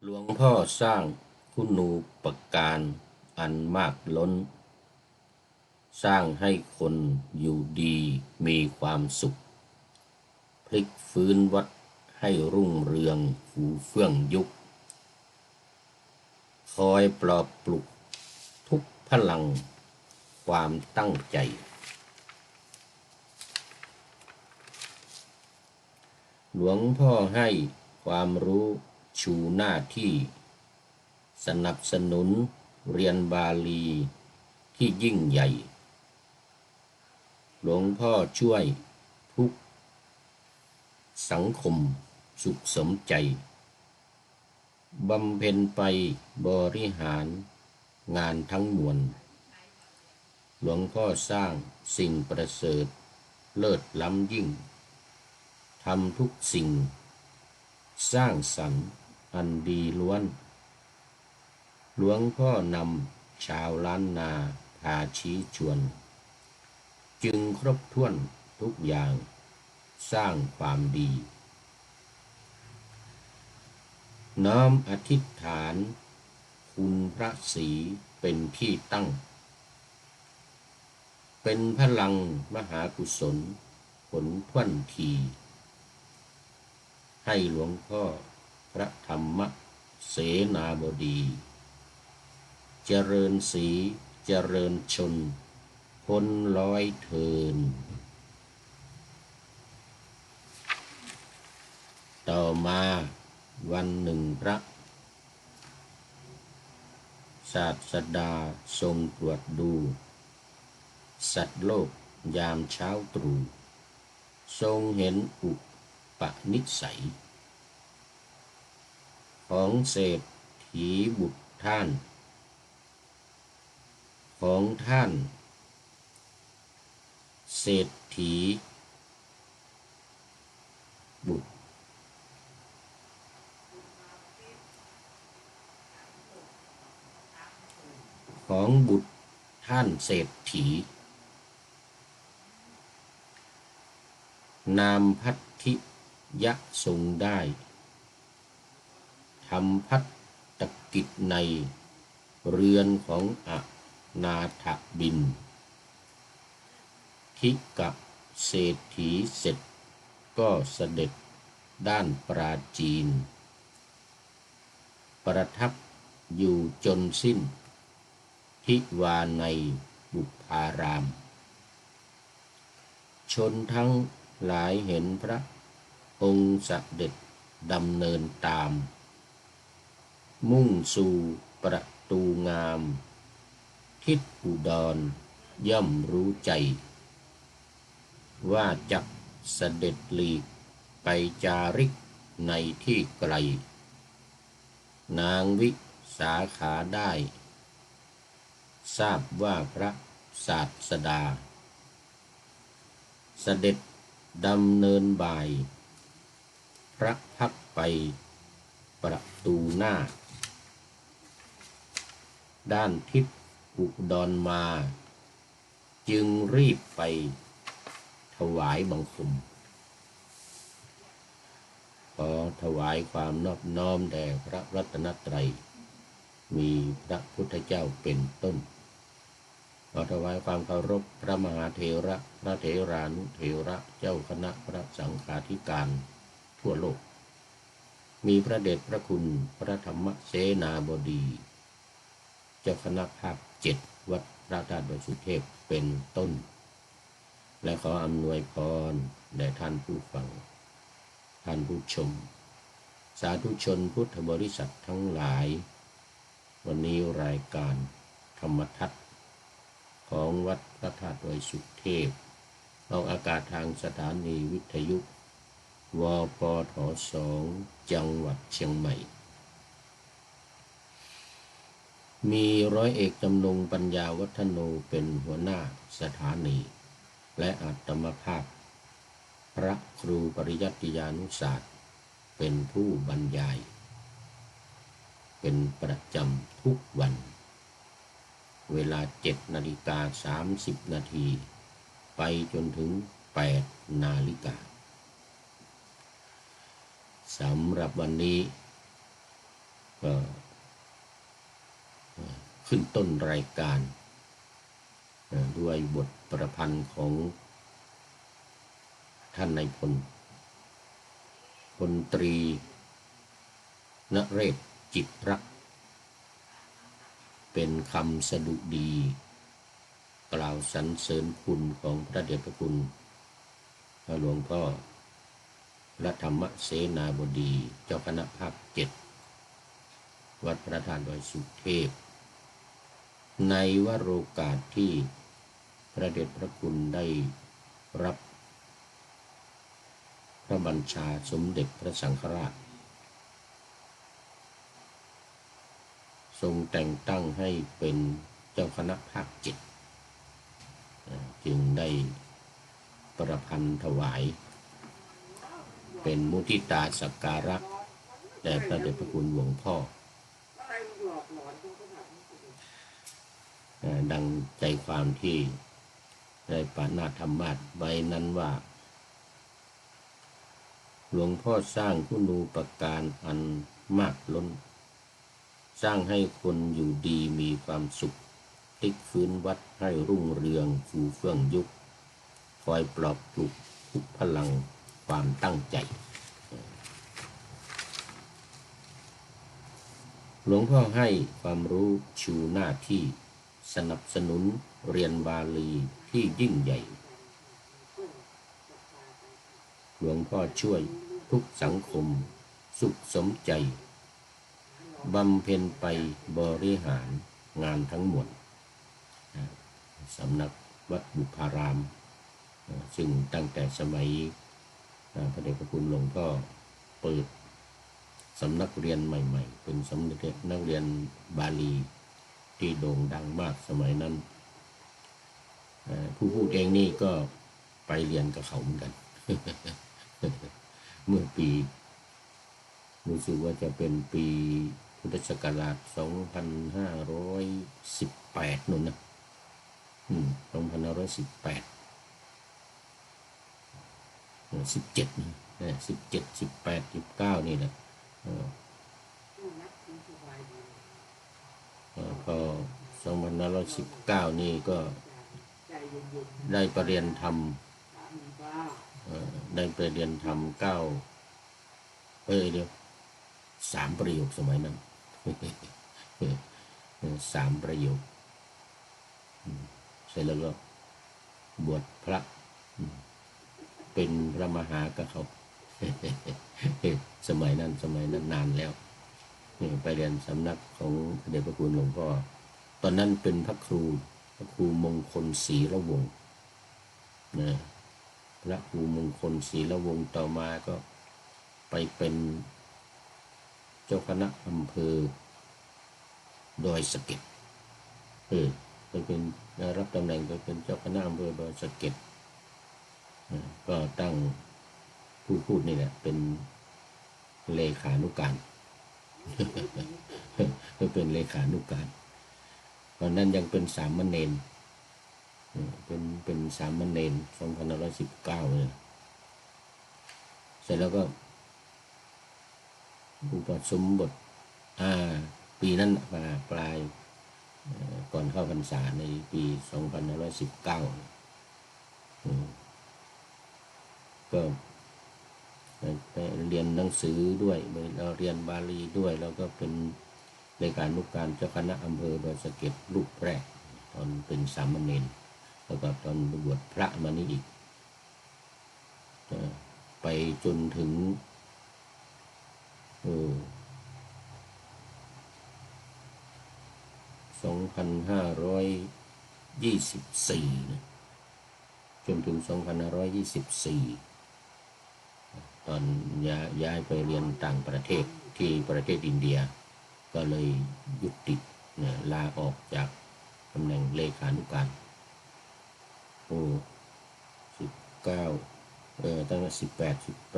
หลวงพ่อสร้างคุณูปการอันมากล้นสร้างให้คนอยู่ดีมีความสุขพลิกฟื้นวัดให้รุ่งเรืองฟูเฟื่องยุคคอยปลอบปลุกทุกพลังความตั้งใจหลวงพ่อให้ความรู้ชูหน้าที่สนับสนุนเรียนบาลีที่ยิ่งใหญ่หลวงพ่อช่วยทุกสังคมสุขสมใจบำเพ็ญไปบริหารงานทั้งมวลหลวงพ่อสร้างสิ่งประเสริฐเลิศล้ำยิ่งทำทุกสิ่งสร้างสรรค์อันดีล้วนหลวงพ่อนำชาวล้านนาพาชี้ชวนจึงครบถ้วนทุกอย่างสร้างความดีน้อมอธิษฐานคุณพระศรีเป็นที่ตั้งเป็นพลังมหากุศลผลท่วนทีให้หลวงพ่อพระธรรมเสนาบดีเจริญศรีเจริญชนพ้นร้อยเทินต่อมาวันหนึ่งพระศาสดาทรงตรวจดูสัตว์โลกยามเช้าตรู่ทรงเห็นอุปนิสัยของเศรษฐีบุตรท่านของท่านเศรษฐีบุตรของบุตรท่านเศรษฐีนามพัทธิยะทรงได้ทำพัตตกิจในเรือนของอนาถบิณฑิกะเศรษฐีเสร็จก็เสด็จด้านปราจีนประทับอยู่จนสิ้นทิวาในบุพารามชนทั้งหลายเห็นพระองค์เสด็จดำเนินตามมุ่งสู่ประตูงามทิศอุดรย่อมรู้ใจว่าจักเสด็จหลีกไปจาริกในที่ไกลนางวิสาขาได้ทราบว่าพระศาสดาเสด็จดำเนินบ่ายพระพักไปประตูหน้าด้านทิศอุดรมาจึงรีบไปถวายบังคมขอถวายความนอบน้อมแด่พระรัตนตรัยมีพระพุทธเจ้าเป็นต้นขอถวายความเคารพพระมหาเถระพระเถรานุเถระเจ้าคณะพระสังฆาธิการทั่วโลกมีพระเดชพระคุณพระธรรมเสนาบดีเจ้าคณะภาค7วัดพระธาตุดอยสุเทพเป็นต้นและขออำนวยพรแด่ท่านผู้ฟังท่านผู้ชมสาธุชนพุทธบริษัททั้งหลายวันนี้รายการธรรมทัศน์ของวัดพระธาตุดอยสุเทพออกอากาศทางสถานีวิทยุวปท2จังหวัดเชียงใหม่มีร้อยเอกจำนงปัญญาวัฒโนเป็นหัวหน้าสถานีและอาตมภาพพระครูปริยัติยานุศาสตร์เป็นผู้บรรยายเป็นประจำทุกวันเวลา7:30 นาทีไปจนถึง8 นาฬิกาสำหรับวันนี้ ก็ขึ้นต้นรายการด้วยบทประพันธ์ของท่านนายพลพลตรีนเรศจิตรักเป็นคำสดุดีกล่าวสรรเสริญคุณของพระเดชพระคุณพระหลวงพ่อพระธรรมเสนาบดีเจ้าคณะภาค7วัดพระธาตุดอยสุเทพในวโรกาสที่พระเดชพระคุณได้รับพระบัญชาสมเด็จพระสังฆราชทรงแต่งตั้งให้เป็นเจ้าคณะภาค7จึงได้ประพันธ์ถวายเป็นมุทิตาสักการะแด่พระเดชพระคุณหลวงพ่อดังใจความที่ได้ปานาธรรมาสน์ไว้นั้นว่าหลวงพ่อสร้างคุณูปการอันมากล้นสร้างให้คนอยู่ดีมีความสุขพลิกฟื้นวัดให้รุ่งเรืองฟูเฟื่องยุคคอยปลอบปลุกทุกพลังความตั้งใจหลวงพ่อให้ความรู้ชูหน้าที่สนับสนุนเรียนบาลีที่ยิ่งใหญ่หลวงพ่อช่วยทุกสังคมสุขสมใจบำเพ็ญไปบริหารงานทั้งหมดสำนักวัดบุพารามซึ่งตั้งแต่สมัยพระเดชพระคุณหลวงพ่อเปิดสำนักเรียนใหม่ๆเป็นสำนักเรียนบาลีที่โด่งดังมากสมัยนั้นผู้พูดเองนี่ก็ไปเรียนกับเขาเหมือนกัน เมื่อปีรู้สึกว่าจะเป็นปีพุทธศักราช2518นู่นนะ2518 17 18 19นี่แหละพอ2519นี่ก็ได้ประเรียนธรรมได้ไปเรียนธรรมเดี๋ยว3 ประโยคสมัยนั้น 3 ประโยคเสร็จแล้วก็บวชพระเป็นพระมหากะเขาสมัยนั้นนานแล้วไปเรียนสำนักของพระเดชพระคุณหลวงพ่อตอนนั้นเป็นพระครูมงคลศรีละวงศ์นะพระครูมงคลศรีละวงศ์ต่อมาก็ไปเป็นเจ้าคณะอำเภอดอยสะเก็ดไปเป็นรับตำแหน่งไปเป็นเจ้าคณะอำเภอดอยสะเก็ดก็ตั้งผู้พูดนี่แหละเป็นเลขานุการ ก็เป็นเลขานุการตอนนั้นยังเป็นสามเณรเป็นสามเณร2519เลยเสร็จแล้วก็อุปสมบทปีนั้นปลายก่อนเข้าพรรษาในปี2519ก็ไปเรียนหนังสือด้วยเราเรียนบาลีด้วยแล้วก็เป็นเลขานุการเจ้าคณะอำเภอดอยสะเก็ดลูกแรกตอนเป็นสามเณรแล้วก็ตอนบวชพระมานี่อีกไปจนถึง2524นะจนถึง2524ตอนย้ายไปเรียนต่างประเทศที่ประเทศอินเดียก็เลยยุติลาออกจากตำแหน่งเลขานุการตั้งแต่19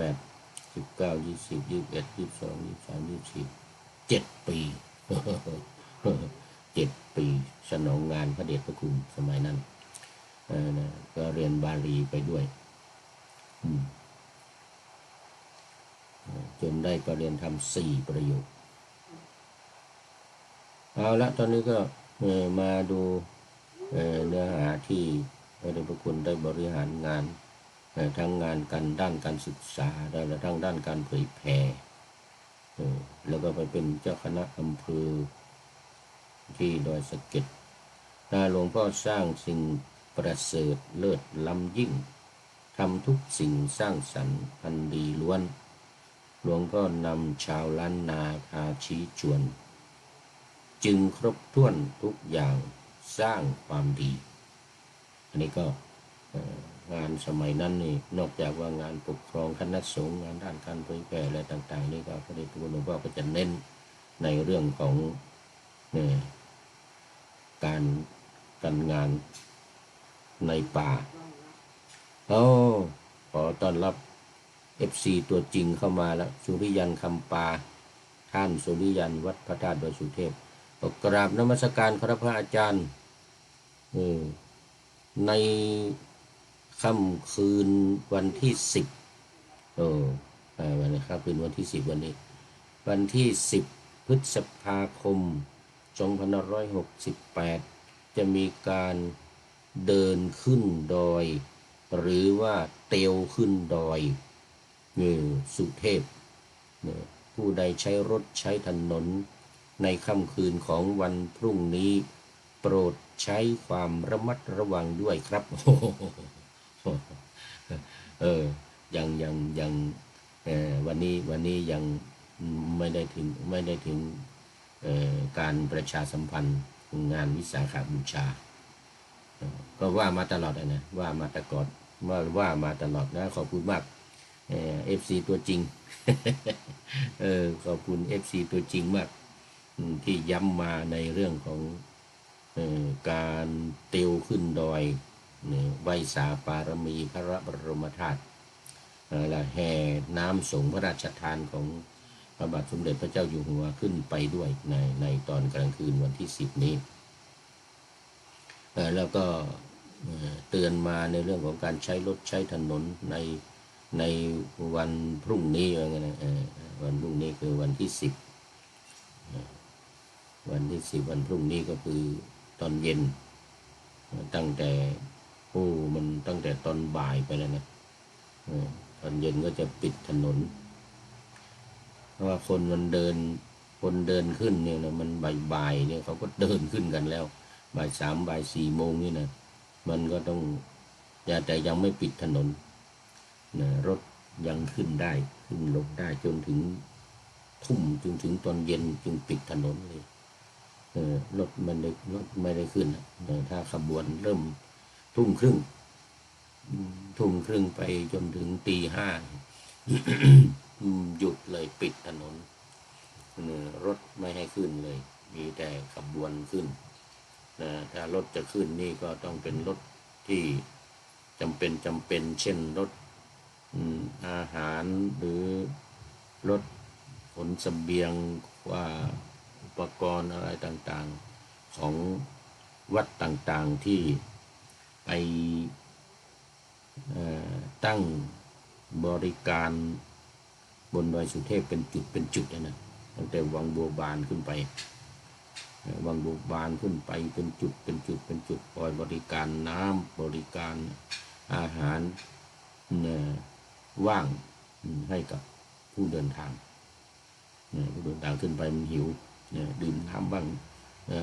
20 21 22 23 24 7 ปี7 ปีสนองงานพระเดชพระคุณสมัยนั้นก็เรียนบาลีไปด้วยจนได้ประเรียนธรรม4 ประโยค เอาละตอนนี้ก็มาดูเนื้อหาที่พระเดชพระคุณได้บริหารงานทั้งงานการด้านการศึกษาและทั้งด้านการเผยแผ่แล้วก็ไปเป็นเจ้าคณะอำเภอที่ดอยสะเก็ดหลวงพ่อสร้างสิ่งประเสริฐเลิศล้ำยิ่งทำทุกสิ่งสร้างสรรค์อันดีล้วนหลวงพ่อนำชาวล้านนาพาชี้ชวนจึงครบถ้วนทุกอย่างสร้างความดี อันนี้ก็งานสมัยนั้นนี่นอกจากว่างานปกครองคณะสงฆ์งานด้านการเผยแผ่อะไรต่างๆนี่ก็พระเดชพระคุณหลวงพ่อก็จะเน้นในเรื่องของการงานในป่าขอต้อนรับ FC ตัวจริงเข้ามาแล้วสุริยันคำปาท่านสุริยันวัดพระธาตุดอยสุเทพกราบนมัสการครับพระอาจารย์ในค่ำคืนวันที่10วันนี้ครับคืนวันที่10วันที่10พฤษภาคม2568จะมีการเดินขึ้นดอยหรือว่าเตียวขึ้นดอยสุเทพผู้ใดใช้รถใช้ถนนในค่ำคืนของวันพรุ่งนี้โปรดใช้ความระมัดระวังด้วยครับยังวันนี้ยังไม่ได้ถึงการประชาสัมพันธ์งานวิสาขบูชาก็ว่ามาตลอดนะว่ามาตลอดว่ามาตลอดนะขอบคุณมากFC ตัวจริงขอบคุณ FC ตัวจริงมากที่ย้ำมาในเรื่องของการเตียวขึ้นดอยไหว้สาปารมีพระบรมธาตุและแห่น้ำสงฆ์พระราชทานของพระบาทสมเด็จพระเจ้าอยู่หัวขึ้นไปด้วยในตอนกลางคืนวันที่10นี้แล้วก็เตือนมาในเรื่องของการใช้รถใช้ถนนในวันพรุ่งนี้วันพรุ่งนี้คือวันที่10วันพรุ่งนี้ก็คือตอนเย็นตั้งแต่ตอนบ่ายไปแล้วนะตอนเย็นก็จะปิดถนนเพราะว่าคนเดินขึ้นเนี่ยนะมันบ่ายเนี่ยเขาก็เดินขึ้นกันแล้วบ่าย3บ่าย4โมงนี่นะมันก็ต้องแต่ยังไม่ปิดถนนนะรถยังขึ้นลงได้จนถึงทุ่มจนถึงตอนเย็นจึงปิดถนนเลยรถไม่ได้ขึ้นถ้าขบวนเริ่มทุ่มครึ่งไปจนถึงตี 5 หยุดเลยปิดถนนรถไม่ให้ขึ้นเลยมีแต่ขบวนขึ้นถ้ารถจะขึ้นนี่ก็ต้องเป็นรถที่จำเป็นเช่นรถอาหารหรือรถขนเสบียงว่าอุปกรณ์อะไรต่างๆของวัดต่างๆที่ไปตั้งบริการบนดอยสุเทพเป็นจุดนะตั้งแต่วังบัวบานขึ้นไปเป็นจุดปล่อยบริการน้ำบริการอาหารว่างให้กับผู้เดินทางขึ้นไปมันหิวดื่มน้ำบ้าง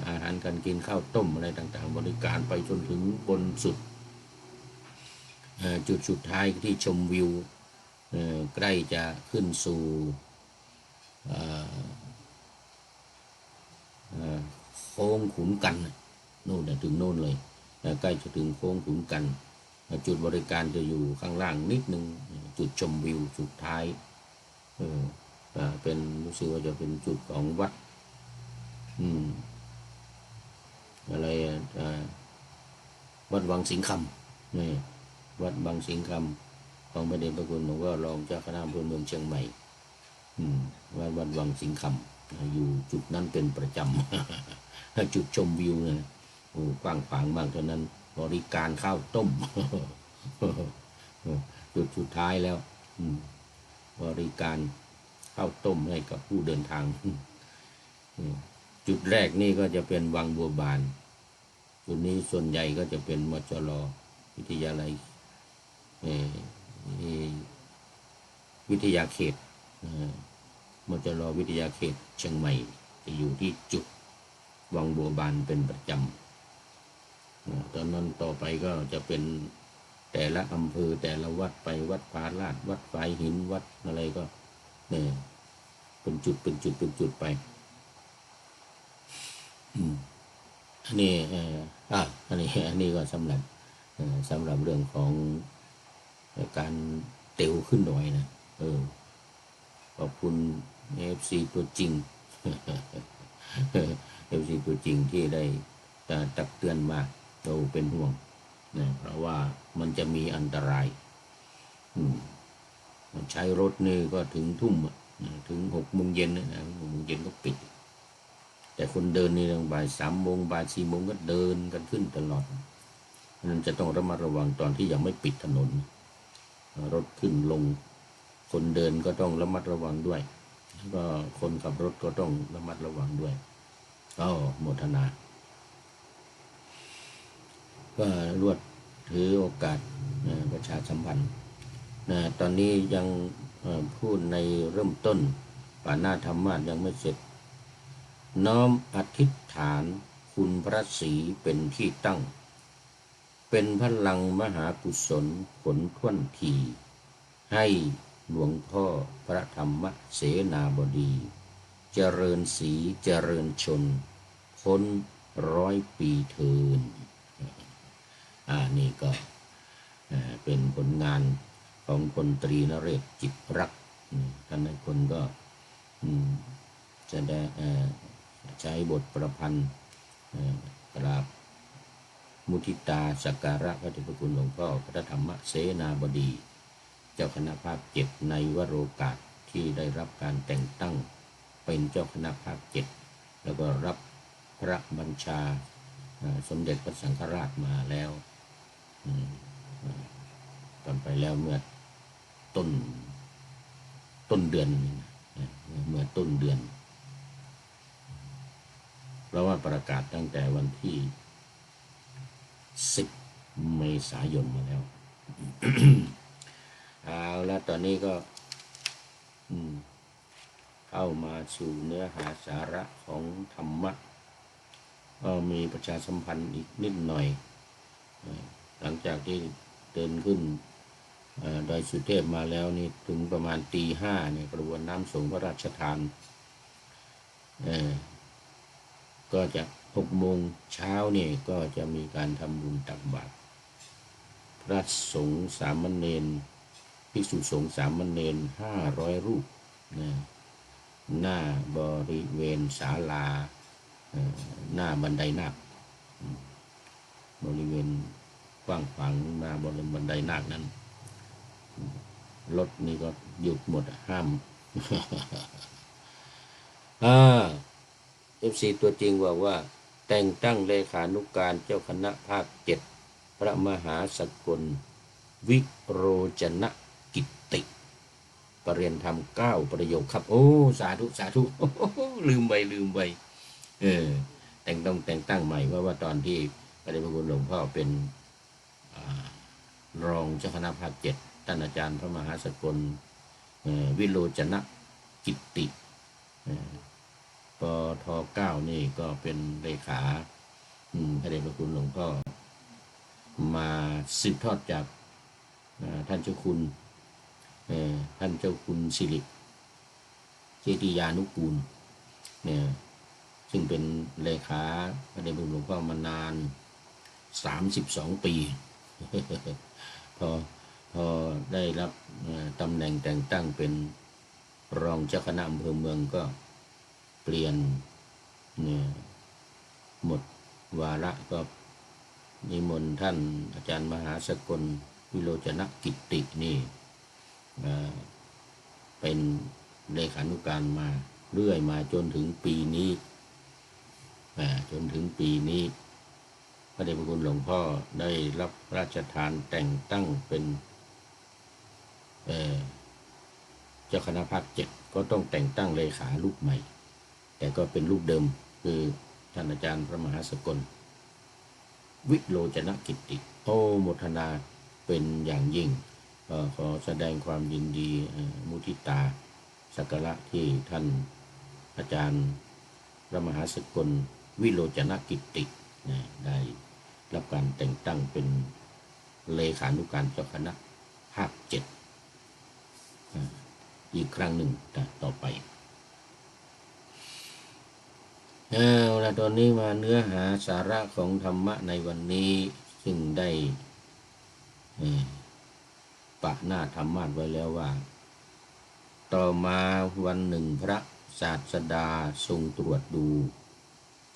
อาหารการกินข้าวต้มอะไรต่างๆบริการไปจนถึงบนสุดจุดสุดท้ายที่ชมวิวใกล้จะขึ้นสู่โค้งขุนกันโน่นถึงโน่นเลยใกล้จะถึงโค้งขุนกันจุดบริการจะอยู่ข้างล่างนิดนึงจุดชมวิวสุดท้ายเป็นรู้สึกว่าจะเป็นจุดของวัดอะไรวัดวังสิงห์คำนี่วัดวังสิงห์คำของพระเดชพระคุณหลวงพ่อรองเจ้าคณะอำเภอเมืองเชียงใหม่วัดวังสิงห์คำอยู่จุดนั้นเป็นประจำจุดชมวิวนะกว้างขวางมากเท่านั้นบริการข้าวต้ม จุดสุดท้ายแล้วบริการข้าวต้มให้กับผู้เดินทาง จุดแรกนี่ก็จะเป็นวังบัวบานจุดนี้ส่วนใหญ่ก็จะเป็นมจรวิทยาลัยเอ่อวิทยาเขตมจรวิทยาเขตเชียงใหม่จะอยู่ที่จุดวังบัวบานเป็นประจำตอนนั้นต่อไปก็จะเป็นแต่ละอำเภอแต่ละวัดไปวัดผาลาดวัดฝายหินวัดอะไรก็เนี่ยเป็นจุดไปอันนี้อันนี้ก็สำหรับเรื่องของการเตวขึ้นดอยนะขอบคุณ FC ตัวจริง FC ตัวจริงที่ได้ตักเตือนมาเราเป็นห่วงนะเพราะว่ามันจะมีอันตรายใช้รถนี่ก็ถึงทุ่มถึง6 โมงเย็นนะ6 โมงเย็นก็ปิดแต่คนเดินนี่ตั้งบ่าย3 โมงบ่าย4 โมงก็เดินกันขึ้นตลอดนั้นจะต้องระมัดระวังตอนที่ยังไม่ปิดถนนรถขึ้นลงคนเดินก็ต้องระมัดระวังด้วยแล้วก็คนขับรถก็ต้องระมัดระวังด้วยโมทนาก็รวดถือโอกาสประชาสัมพันธ์ตอนนี้ยังพูดในเริ่มต้นป่าหน้าธรรมะยังไม่เสร็จน้อมอธิษฐานคุณพระศรีเป็นที่ตั้งเป็นพลังมหากุศลผลท่วนทีให้หลวงพ่อพระธรรมเสนาบดีเจริญศรีเจริญชนพ้น100 ปีเทินนี่ก็เป็นผลงานของพลตรีนเรศจิตรักท่านนายพลก็จะได้ใช้บทประพันธ์กราบมุทิตาสักการะพระเดชพระคุณหลวงพ่อพระธรรมเสนาบดีเจ้าคณะภาค7ในวโรกาสที่ได้รับการแต่งตั้งเป็นเจ้าคณะภาค7แล้วก็รับพระบัญชาสมเด็จพระสังฆราชมาแล้วตอนไปแล้วเมื่อต้นเดือนเพราะว่าประกาศตั้งแต่วันที่10 เมษายนมาแล้ว เอาแล้วตอนนี้ก็เข้ามาสู่เนื้อหาสาระของธรรมะก็มีประชาสัมพันธ์อีกนิดหน่อยหลังจากที่เดินขึ้นดอยสุเทพมาแล้วนี่ถึงประมาณตี 5เนี่ยกระบวนน้ำสงฆ์พระราชทานก็จะ6 โมงเช้านี่ก็จะมีการทำบุญตักบาตรพระสงฆ์สามเณรภิกษุสงฆ์สามเณร500 รูปหน้าบริเวณศาลาหน้าบันไดนาคบริเวณกว้างขวางหน้าบริเวณบันไดนาคนั้นรถนี่ก็หยุดหมดห้ามFC ตัวจริงบอกว่าแต่งตั้งเลขานุการเจ้าคณะภาค7พระมหาสกลวิโรจนกิตติปรริยนธรรม9 ประโยคครับโอ้สาธุลืมไปแต่งตั้งใหม่ว่าตอนที่พระเดชพระคุณหลวงพ่อเป็นรองเจ้าคณะภาค7ท่านอาจารย์พระมหาสกลวิโรจนกิตติปท9นี่ก็เป็นเลขาพระเดชพระคุณหลวงพ่อมาสืบทอดจากท่านเจ้าคุณสิริเจติยานุกูลเนี่ยซึ่งเป็นเลขาพระเดชพระคุณหลวงพ่อมานาน32 ปีพอได้รับตำแหน่งแต่งตั้งเป็นรองเจ้าคณะอำเภอเมืองก็เปลี่ยนเนี่ยหมดวาระก็นิมนต์ท่านอาจารย์มหาสกลวิโรจนกิตตินี่เป็นเลขานุการมาเรื่อยมาจนถึงปีนี้พระเดชพระคุณหลวงพ่อได้รับราชทานแต่งตั้งเป็นเจ้าคณะภาค7ก็ต้องแต่งตั้งเลขารูปใหม่แต่ก็เป็นรูปเดิม คือท่านอาจารย์พระมหาสกลวิโรจนกิตติโอโมทนาเป็นอย่างยิ่งขอแสดงความยินดีมุทิตาสักการะที่ท่านอาจารย์พระมหาสกลวิโรจนกิตติได้รับการแต่งตั้งเป็นเลขานุการเจ้าคณะภาค7อีกครั้งหนึ่งต่อไปเอาละตอนนี้มาเนื้อหาสาระของธรรมะในวันนี้ซึ่งได้ปะหน้าธรรมะไว้แล้วว่าต่อมาวันหนึ่งพระศาสดาทรงตรวจดู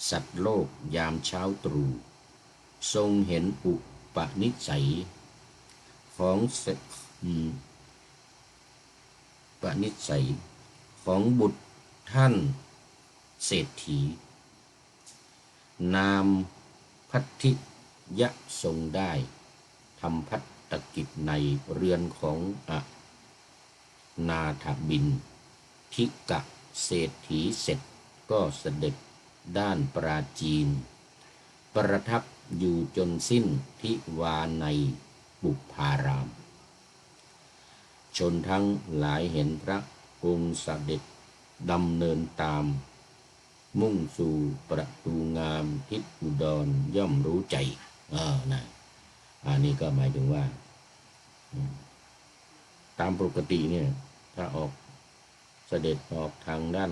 สัตว์โลกยามเช้าตรู่ทรงเห็นอุปนิสัยของปนิสัยของบุตรท่านเศรษฐีนามพัทธิยะทรงได้ทำพัฒกิจในเรือนของอนาถบิณฑิกะเศรษฐีเสร็จก็เสด็จด้านปราจีนประทับอยู่จนสิ้นทิวาในบุพารามชนทั้งหลายเห็นพระองค์เสด็จดำเนินตามมุ่งสู่ประตูงามทิศอุดรย่อมรู้ใจอันนี้ก็หมายถึงว่าตามปกติเนี่ยถ้าออกเสด็จออกทางด้าน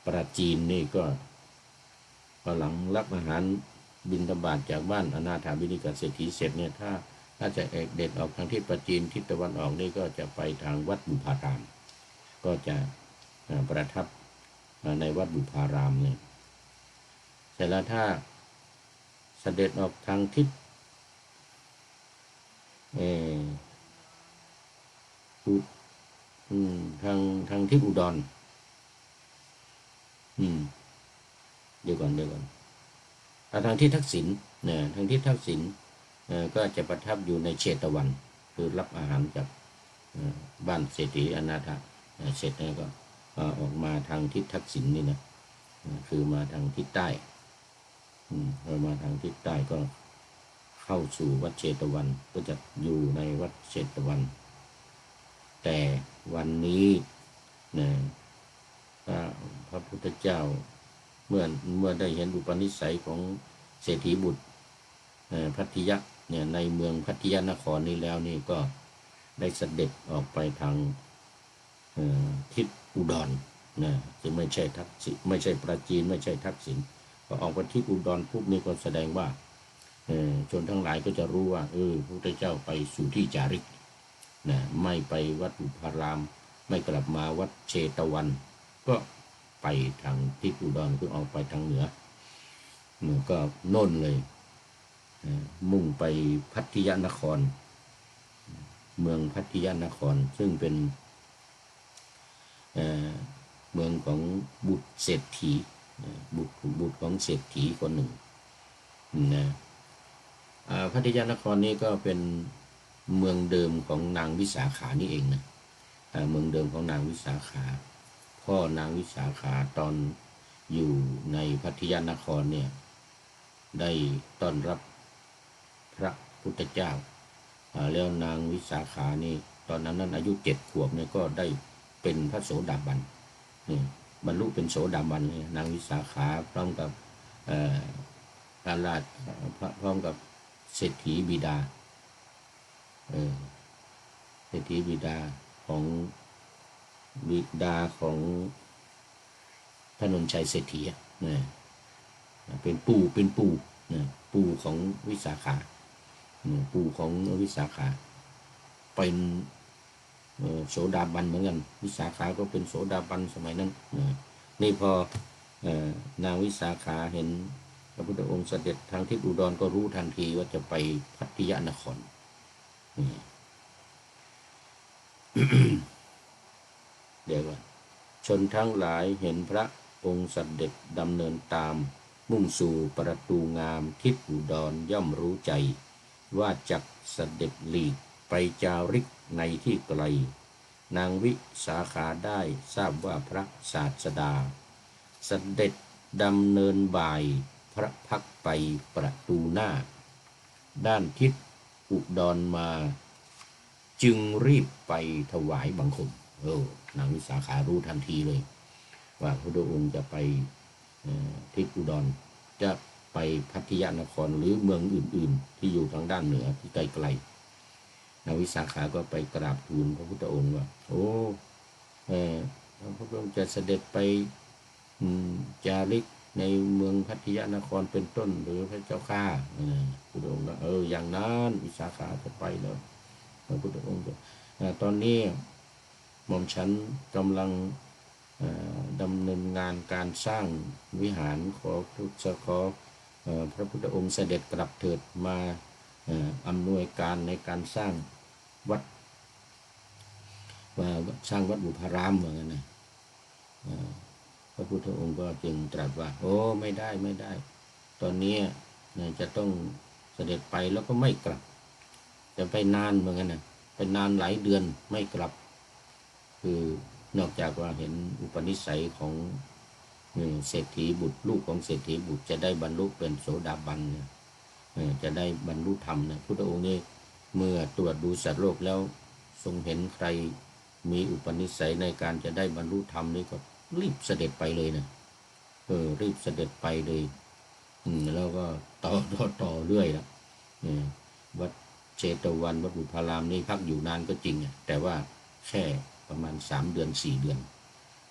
ปราจีนนี่ก็หลังรับอาหารบิณฑบาตจากบ้านอนาถบิณฑิกะเศรษฐีเสร็จเนี่ยถ้าจะเด็ดออกทางทิศปราจีนทิศตะวันออกนี่ก็จะไปทางวัดบุพารามก็จะประทับในวัดบุพารามเนี่ยแต่ละถ้าเสด็จออกทางทิศทางทิศอุดรเดี๋ยวก่อนทางทิศทักษิณเนี่ยทางทิศทักษิณก็จะประทับอยู่ในเชตวันคือรับอาหารจากบ้านเศรษฐีอนาถเสร็จแล้วก็ออกมาทางทิศทักษิณนี่นะคือมาทางทิศใต้มาทางทิศใต้ก็เข้าสู่วัดเชตวันก็จะอยู่ในวัดเชตวันแต่วันนี้นะพระพุทธเจ้าเมื่อได้เห็นอุปนิสัยของเศรษฐีบุตรพัทยะเนี่ยในเมืองพัทยานครนี้แล้วนี่ก็ได้เสด็จออกไปทางทิศอุดรนะจะไม่ใช่ทักษิณไม่ใช่ปราจีนไม่ใช่ทักษิณพอออกไปทิศอุดรปุ๊บนี่ก็แสดงว่าชนทั้งหลายก็จะรู้ว่าพระพุทธเจ้าไปสู่ที่จาริกนะไม่ไปวัดบุพารามไม่กลับมาวัดเชตวันก็ไปทางทิศอุดรคือออกไปทางเหนือก็โน่นเลยมุ่งไปพัทยานครเมืองพัทยานครซึ่งเป็นเมืองของบุตรเศรษฐีบุตรของเศรษฐีคนหนึ่งนะพัทยานครนี้ก็เป็นเมืองเดิมของนางวิสาขานี่เองนะเมืองเดิมของนางวิสาขาพ่อนางวิสาขาตอนอยู่ในพัทยานครเนี่ยได้ต้อนรับพระพุทธเจ้าแล้วนางวิสาขานี่ตอนนั้นอายุ7 ขวบเนี่ยก็ได้เป็นพระโสดาบันบรรลุเป็นโสดาบันเลยนางวิสาขาพร้อมกับการราชพร้อมกับเศรษฐีบิดาเศรษฐีบิดาของพระนนชัยเศรษฐีเป็นปู่ของวิสาขาปู่ของวิสาขาเป็นโสดาบันเหมือนกันวิสาขาก็เป็นโสดาบันสมัยนั้นนี่พอนางวิสาขาเห็นพระพุทธองค์เสด็จทางทิศอุดรก็รู้ทันทีว่าจะไปพัทยานคร เดี๋ยวก่อนชนทั้งหลายเห็นพระองค์เสด็จดำเนินตามมุ่งสู่ประตูงามทิศอุดรย่อมรู้ใจว่าจักเสด็จหลีกไปจาริกในที่ไกลนางวิสาขาได้ทราบว่าพระศาสดา เสด็จดำเนินบ่ายพระพักไปประตูหน้าด้านทิศอุดรมาจึงรีบไปถวายบังคมนางวิสาขารู้ทันทีเลยว่าพระองค์จะไปทิศอุดรจะไปพัทยานครหรือเมืองอื่นๆที่อยู่ทางด้านเหนือที่ไกลๆนางวิสาขาก็ไปกราบทูลพระพุทธองค์ว่าโอ้พระพุทธองค์จะเสด็จไปจาริกในเมืองพัทยานครเป็นต้นหรือพระเจ้าข้าพระพุทธองค์ก็อย่างนั้นวิสาขาจะไปแล้วพระพุทธองค์ตอนนี้หม่อมฉันกำลังดำเนินงานการสร้างวิหารขอพระพุทธองค์เสด็จกลับเถิดมาอำนวยการในการสร้างวัดบุพารามเหมือนกันนะพระพุทธองค์ก็จึงตรัสว่าโอ้ไม่ได้ตอนนี้จะต้องเสด็จไปแล้วก็ไม่กลับจะไปนานเหมือนกันนะไปนานหลายเดือนไม่กลับคือนอกจากว่าเห็นอุปนิสัยของเศรษฐีบุตรลูกของเศรษฐีบุตรจะได้บรรลุเป็นโสดาบันจะได้บรรลุธรรมนะพุทธองค์นี่เมื่อตรวจดูสัตว์โลกแล้วทรงเห็นใครมีอุปนิสัยในการจะได้บรรลุธรรมนี่ก็รีบเสด็จไปเลยนะรีบเสด็จไปเลยแล้วก็ต่อเรื่อยละวัดเชตวันวัดบุพารามนี่พักอยู่นานก็จริงแต่ว่าแค่ประมาณ3 เดือน 4 เดือน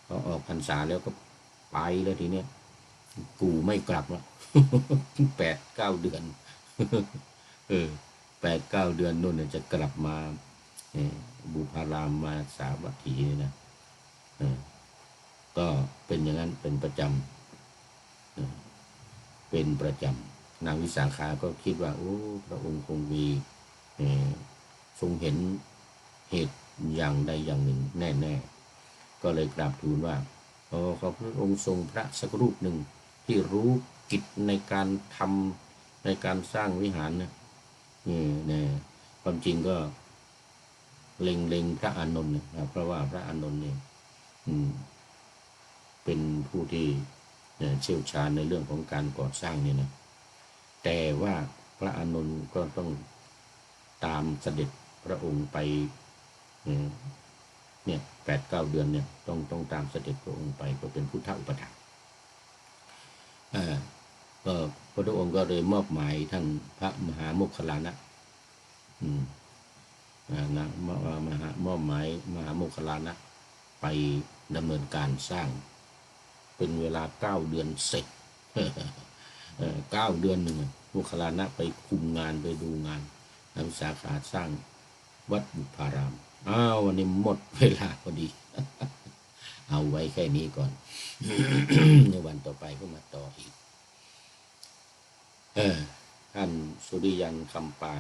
พอออกพรรษาแล้วก็ไปแล้วทีเนี้ยกูไม่กลับละ8-9 เดือน8-9 เดือนนู่นจะกลับมาบุพารามมาสาวัตถีนะก็เป็นอย่างนั้นเป็นประจำนางวิสาขาก็คิดว่าโอ้พระองค์คงมีทรงเห็นเหตุอย่างใดอย่างหนึ่งแน่ๆก็เลยกราบทูลว่าขอพระองค์ทรงพระสักรูปหนึ่งที่รู้กิจในการทำในการสร้างวิหารนะความจริงก็เล็งพระอานนท์เพราะว่าพระอานนท์เนี่ยเป็นผู้ที่เชี่ยวชาญในเรื่องของการก่อสร้างเนี่ยนะแต่ว่าพระอานนท์ก็ต้องตามเสด็จพระองค์ไปเนี่ย8-9 เดือนเนี่ยต้องตามเสด็จพระองค์ไปก็เป็นพุทธอุปถัมภ์ก็พระองค์ก็เลยมอบหมายท่านพระมหาโมคคัลลานะมอบหมายมหาโมคคัลลานะไปดำเนินการสร้างเป็นเวลา9 เดือนเสร็จ9 เดือนหนึ่งโมคคัลลานะไปคุมงานไปดูงานนางสาขาสร้างวัดบุพารามวันนี้หมดเวลาพอดี เอาไว้แค่นี้ก่อน ในวันต่อไปก็มาต่ออีกท่านสุริยันคำปา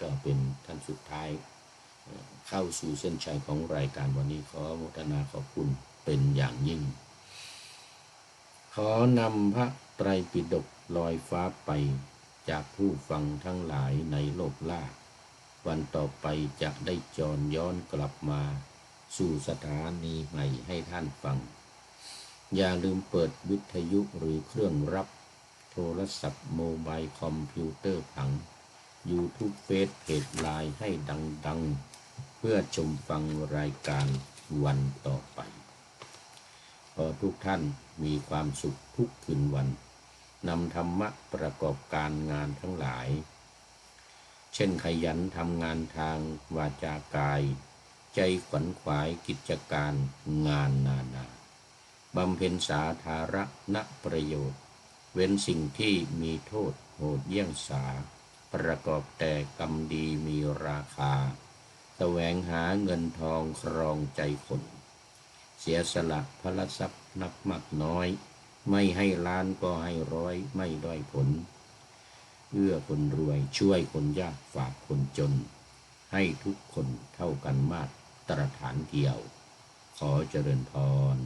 ก็เป็นท่านสุดท้ายเข้าสู่เส้นชัยของรายการวันนี้ขอโมทนาขอบคุณเป็นอย่างยิ่งขอนำพระไตรปิฎกลอยฟ้าไปจากผู้ฟังทั้งหลายในโลกล่าวันต่อไปจะได้จรย้อนกลับมาสู่สถานีใหม่ให้ท่านฟังอย่าลืมเปิดวิทยุหรือเครื่องรับโทรศัพท์โมบายคอมพิวเตอร์ผัง YouTube เฟซเพจไลน์ให้ดังๆเพื่อชมฟังรายการวันต่อไปขอทุกท่านมีความสุขทุกคืนวันนำธรรมะประกอบการงานทั้งหลายเช่นขยันทำงานทางวาจากายใจขวัญขวายกิจการงานนานาบำเพ็ญสาธารณประโยชน์เว้นสิ่งที่มีโทษโหดเยี่ยงสาประกอบแต่กรรมดีมีราคาแสวงหาเงินทองครองใจคนเสียสละพละทรัพย์นับมากน้อยไม่ให้ล้านก็ให้ร้อยไม่ด้อยผลเอื้อคนรวยช่วยคนยากฝากคนจนให้ทุกคนเท่ากันมาตรฐานเดียวขอเจริญพร